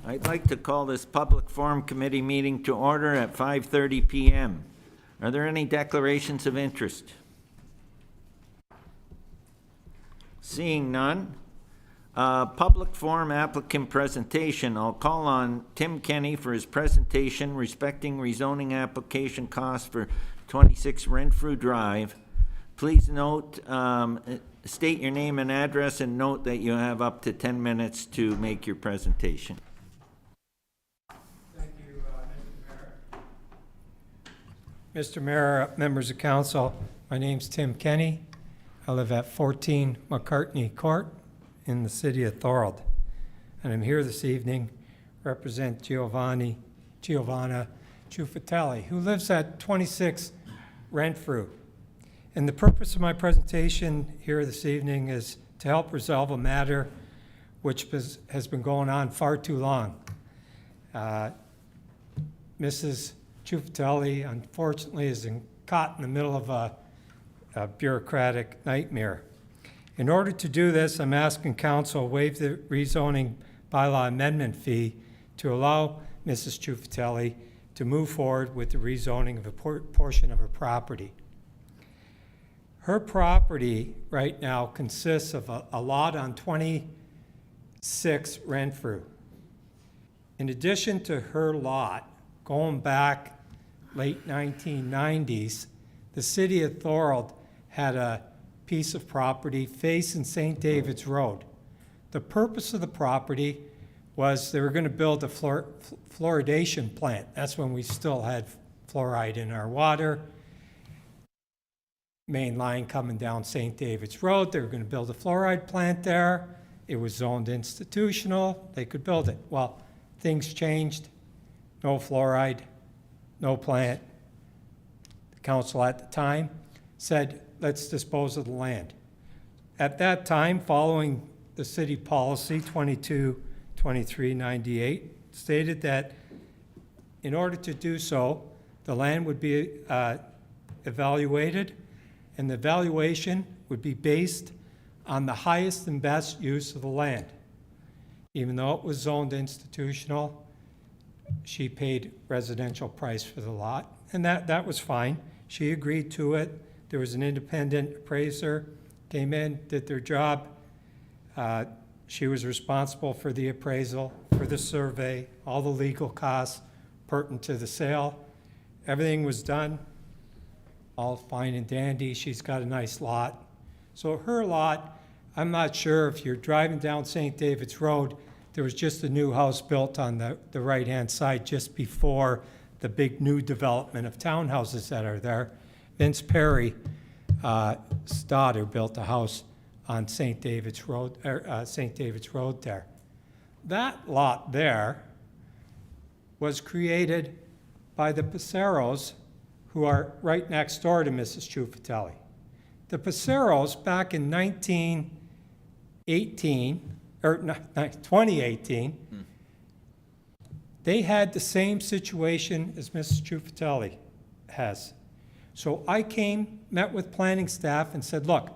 I'd like to call this Public Forum Committee meeting to order at 5:30 PM. Are there any declarations of interest? Seeing none. Public forum applicant presentation. I'll call on Tim Kenny for his presentation respecting rezoning application costs for 26 Renfrew Drive. Please note, state your name and address, and note that you have up to 10 minutes to make your presentation. Thank you, Mr. Mayor, members of council. My name's Tim Kenny. I live at 14 McCartney Court in the city of Thorold. And I'm here this evening to represent Giovanna Ciuffatelli, who lives at 26 Renfrew. And the purpose of my presentation here this evening is to help resolve a matter which has been going on far too long. Mrs. Ciuffatelli, unfortunately, is caught in the middle of a bureaucratic nightmare. In order to do this, I'm asking council waive the rezoning bylaw amendment fee to allow Mrs. Ciuffatelli to move forward with the rezoning of a portion of her property. Her property right now consists of a lot on 26 Renfrew. In addition to her lot, going back late 1990s, the city of Thorold had a piece of property facing St. David's Road. The purpose of the property was they were going to build a fluoridation plant. That's when we still had fluoride in our water. Main line coming down St. David's Road. They were going to build a fluoride plant there. It was zoned institutional. They could build it. Well, things changed. No fluoride, no plant. The council at the time said, let's dispose of the land. At that time, following the city policy 22-2398, stated that in order to do so, the land would be evaluated, and the evaluation would be based on the highest and best use of the land. Even though it was zoned institutional, she paid residential price for the lot, and that was fine. She agreed to it. There was an independent appraiser, came in, did their job. She was responsible for the appraisal, for the survey, all the legal costs pertinent to the sale. Everything was done, all fine and dandy. She's got a nice lot. So her lot, I'm not sure if you're driving down St. David's Road, there was just a new house built on the right-hand side just before the big new development of townhouses that are there. Vince Perry's daughter built a house on St. David's Road there. That lot there was created by the Passeros, who are right next door to Mrs. Ciuffatelli. The Passeros, back in 2018, they had the same situation as Mrs. Ciuffatelli has. So I met with planning staff and said, look,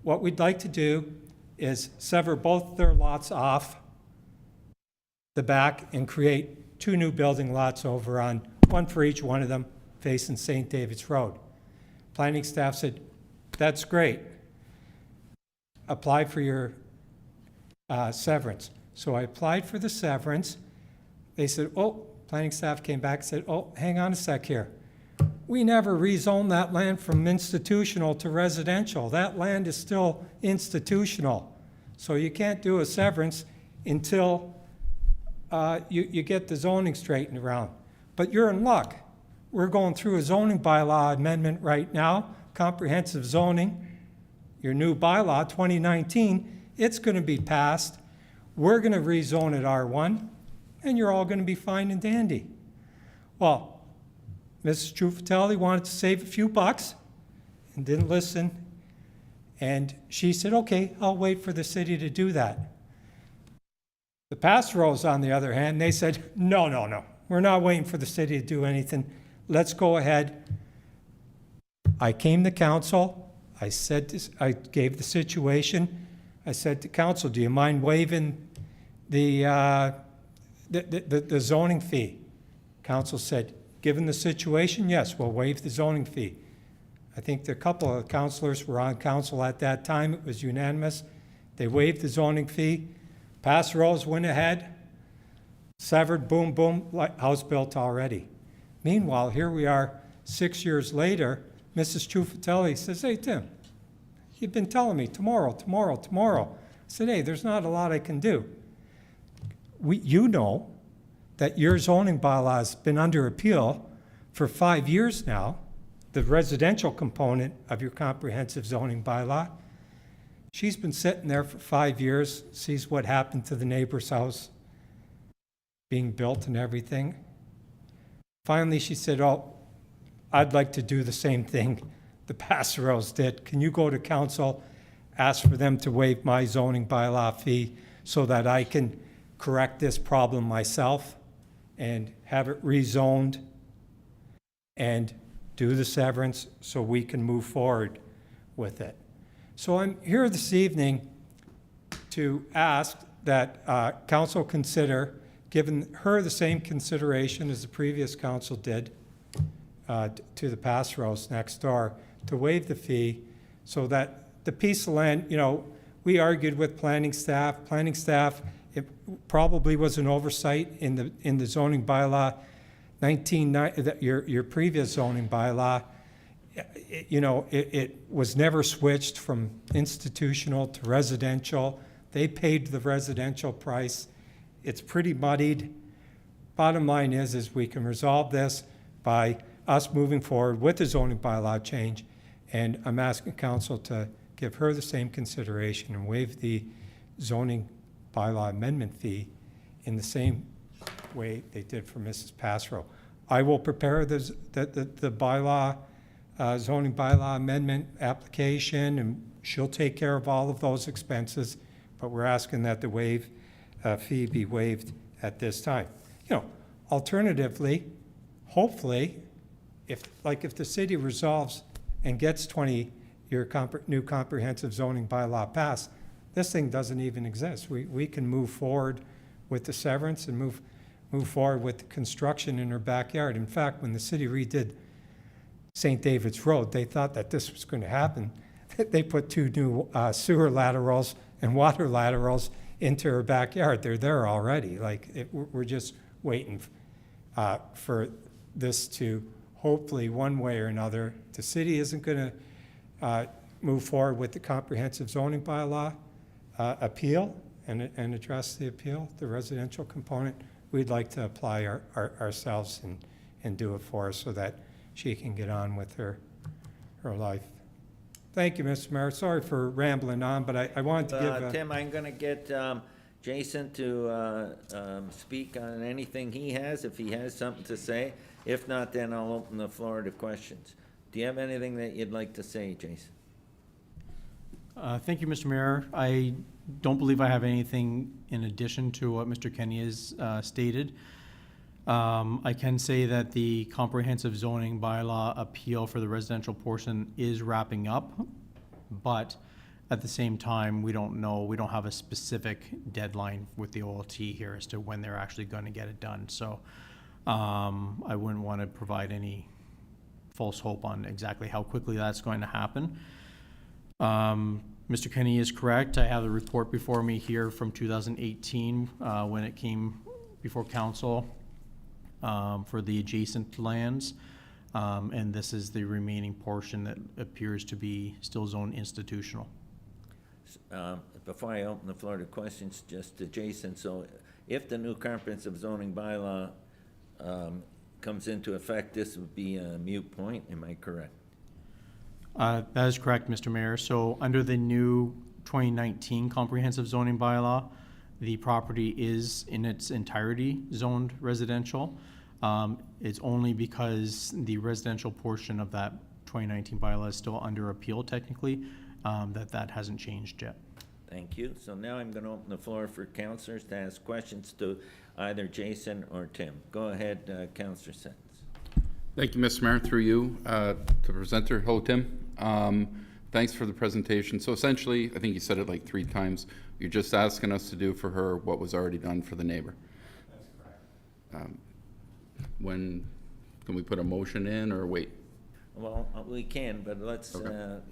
what we'd like to do is sever both their lots off the back and create two new building lots over on, one for each one of them, facing St. David's Road. Planning staff said, that's great. Apply for your severance. So I applied for the severance. They said, planning staff came back and said, hang on a sec here. We never rezoned that land from institutional to residential. That land is still institutional. So you can't do a severance until you get the zoning straightened around. But you're in luck. We're going through a zoning bylaw amendment right now, comprehensive zoning, your new bylaw, 2019. It's going to be passed. We're going to rezone it R1, and you're all going to be fine and dandy. Well, Mrs. Ciuffatelli wanted to save a few bucks and didn't listen. And she said, okay, I'll wait for the city to do that. The Passeros, on the other hand, they said, no, we're not waiting for the city to do anything. Let's go ahead. I came to council. I gave the situation. I said to council, do you mind waiving the the zoning fee. Council said, given the situation, yes, we'll waive the zoning fee. I think a couple of councilors were on council at that time. It was unanimous. They waived the zoning fee. Passerose went ahead, severed, boom, boom, house built already. Meanwhile, here we are 6 years later, Mrs. Trufatelli says, hey, Tim, you've been telling me tomorrow, tomorrow, tomorrow. I said, hey, there's not a lot I can do. You know that your zoning bylaw has been under appeal for 5 years now, the residential component of your comprehensive zoning bylaw. She's been sitting there for 5 years, sees what happened to the neighbor's house being built and everything. Finally, she said, oh, I'd like to do the same thing the Passeros did. Can you go to council, ask for them to waive my zoning bylaw fee so that I can correct this problem myself and have it rezoned and do the severance so we can move forward with it. So I'm here this evening to ask that council consider giving her the same consideration as the previous council did to the Passeros next door, to waive the fee so that the piece of land, you know, we argued with planning staff. Planning staff, it probably was an oversight in the zoning bylaw, your previous zoning bylaw. It was never switched from institutional to residential. They paid the residential price. It's pretty muddied. Bottom line is we can resolve this by us moving forward with the zoning bylaw change, and I'm asking council to give her the same consideration and waive the zoning bylaw amendment fee in the same way they did for Mrs. Passero. I will prepare the bylaw, zoning bylaw amendment application, and she'll take care of all of those expenses, but we're asking that the fee be waived at this time. Alternatively, hopefully, if the city resolves and gets 20-year new comprehensive zoning bylaw passed, this thing doesn't even exist. We can move forward with the severance and move forward with the construction in her backyard. In fact, when the city redid St. David's Road, they thought that this was going to happen. They put 2 new sewer laterals and water laterals into her backyard. They're there already. We're just waiting for this to hopefully, one way or another, the city isn't going to move forward with the comprehensive zoning bylaw appeal and address the appeal, the residential component. We'd like to apply ourselves and do it for her so that she can get on with her life. Thank you, Mr. Mayor. Sorry for rambling on, but I wanted to give Tim, I'm going to get Jason to speak on anything he has, if he has something to say. If not, then I'll open the floor to questions. Do you have anything that you'd like to say, Jason? Thank you, Mr. Mayor. I don't believe I have anything in addition to what Mr. Kenny has stated. I can say that the comprehensive zoning bylaw appeal for the residential portion is wrapping up, but at the same time, we don't know, we don't have a specific deadline with the OLT here as to when they're actually going to get it done. So I wouldn't want to provide any false hope on exactly how quickly that's going to happen. Mr. Kenny is correct. I have the report before me here from 2018 when it came before council for the adjacent lands. And this is the remaining portion that appears to be still zoned institutional. Before I open the floor to questions, just to Jason, so if the new comprehensive zoning bylaw comes into effect, this would be a moot point, am I correct? That is correct, Mr. Mayor. So under the new 2019 comprehensive zoning bylaw, the property is in its entirety zoned residential. It's only because the residential portion of that 2019 bylaw is still under appeal technically, that hasn't changed yet. Thank you. So now I'm going to open the floor for councilors to ask questions to either Jason or Tim. Go ahead, Councilor Sentence. Thank you, Mr. Mayor. Through you to the presenter. Hello, Tim. Thanks for the presentation. So essentially, I think you said it like 3 times. You're just asking us to do for her what was already done for the neighbor. That's When, can we put a motion in or wait? Well, we can, but let's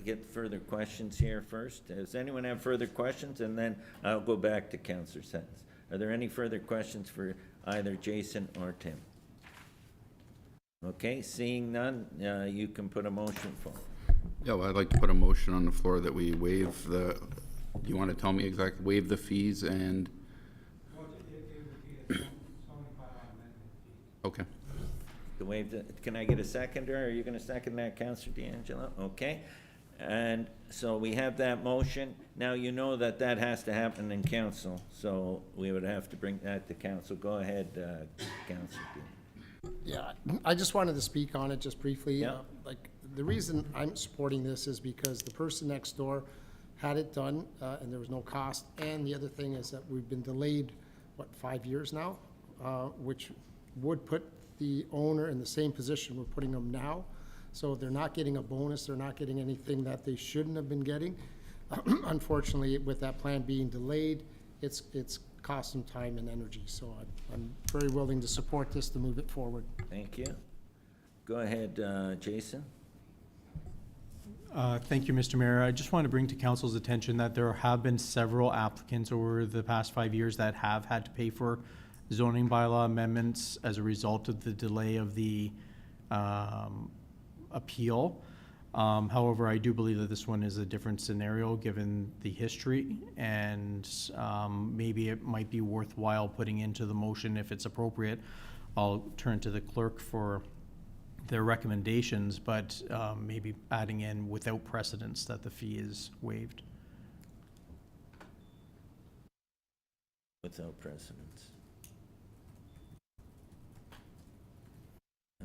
get further questions here first. Does anyone have further questions? And then I'll go back to Councillor Sentence. Are there any further questions for either Jason or Tim? Okay, seeing none, you can put a motion forward. Yeah, well, I'd like to put a motion on the floor that we waive the, do you want to tell me exactly, waive the fees and? Okay. To waive the, can I get a seconder? Are you gonna second that, Councillor D'Angelo? Okay. And so we have that motion. Now you know that that has to happen in council, so we would have to bring that to council. Go ahead, Councillor Dean. Yeah, I just wanted to speak on it just briefly. Yeah. Like, the reason I'm supporting this is because the person next door had it done, and there was no cost. And the other thing is that we've been delayed, what, 5 years now? Which would put the owner in the same position we're putting them now. So they're not getting a bonus, they're not getting anything that they shouldn't have been getting. Unfortunately, with that plan being delayed, it's cost them time and energy. So I'm very willing to support this to move it forward. Thank you. Go ahead, Jason. Thank you, Mr. Mayor. I just want to bring to council's attention that there have been several applicants over the past 5 years that have had to pay for zoning bylaw amendments as a result of the delay of the appeal. However, I do believe that this one is a different scenario given the history, and maybe it might be worthwhile putting into the motion if it's appropriate. I'll turn to the clerk for their recommendations, but maybe adding in without precedence that the fee is waived. Without precedence.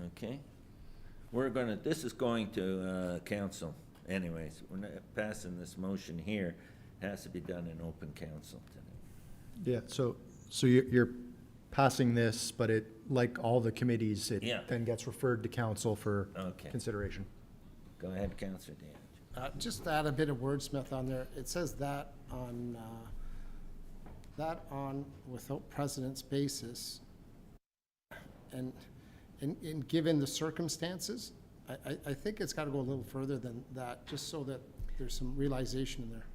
Okay. We're gonna, this is going to council anyways. We're not passing this motion here. It has to be done in open council tonight. Yeah, so you're passing this, but it, like all the committees, it Yeah. then gets referred to council for Okay. consideration. Go ahead, Councillor Dan. Just to add a bit of wordsmith on there, it says that on without precedence basis. And given the circumstances, I think it's gotta go a little further than that, just so that there's some realization in there.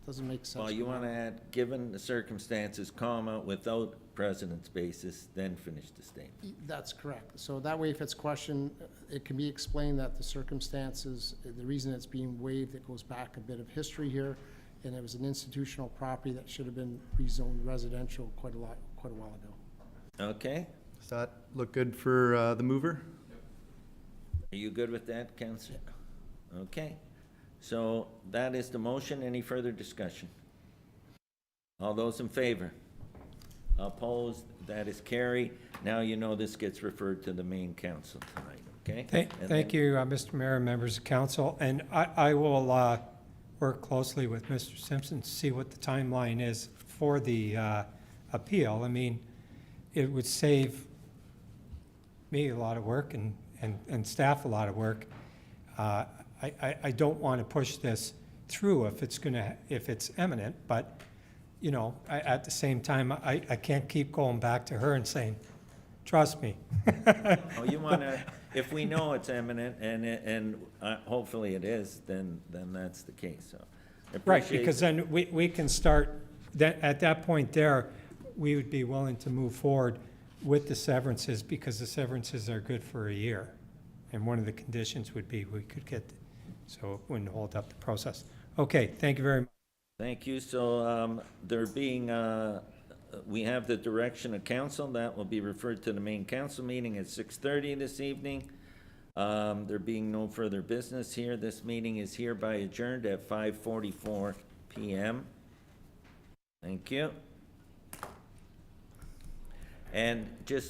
Doesn't make sense. Well, you wanna add, given the circumstances, comma, without precedence basis, then finish the statement. That's correct. So that way, if it's questioned, it can be explained that the circumstances, the reason it's being waived, it goes back a bit of history here, and it was an institutional property that should have been rezoned residential quite a while ago. Okay? Does that look good for the mover? Are you good with that, Councillor? Okay. So that is the motion. Any further discussion? All those in favor? Opposed? That is carried. Now you know this gets referred to the main council tonight, okay? Thank you, Mr. Mayor and members of council. And I will work closely with Mr. Simpson to see what the timeline is for the appeal. I mean, it would save me a lot of work and staff a lot of work. I don't want to push this through if it's imminent, but, you know, at the same time, I can't keep going back to her and saying, trust me. Oh, you wanna, if we know it's imminent and hopefully it is, then that's the case, so. I Right, appreciate- because then we can start, at that point there, we would be willing to move forward with the severances, because the severances are good for a year. And one of the conditions would be we could get, so it wouldn't hold up the process. Okay, thank you very much. Thank you. So, there being, we have the direction of council, that will be referred to the main council meeting at 6:30 this evening. There being no further business here, this meeting is hereby adjourned at 5:44 PM. Thank you. And just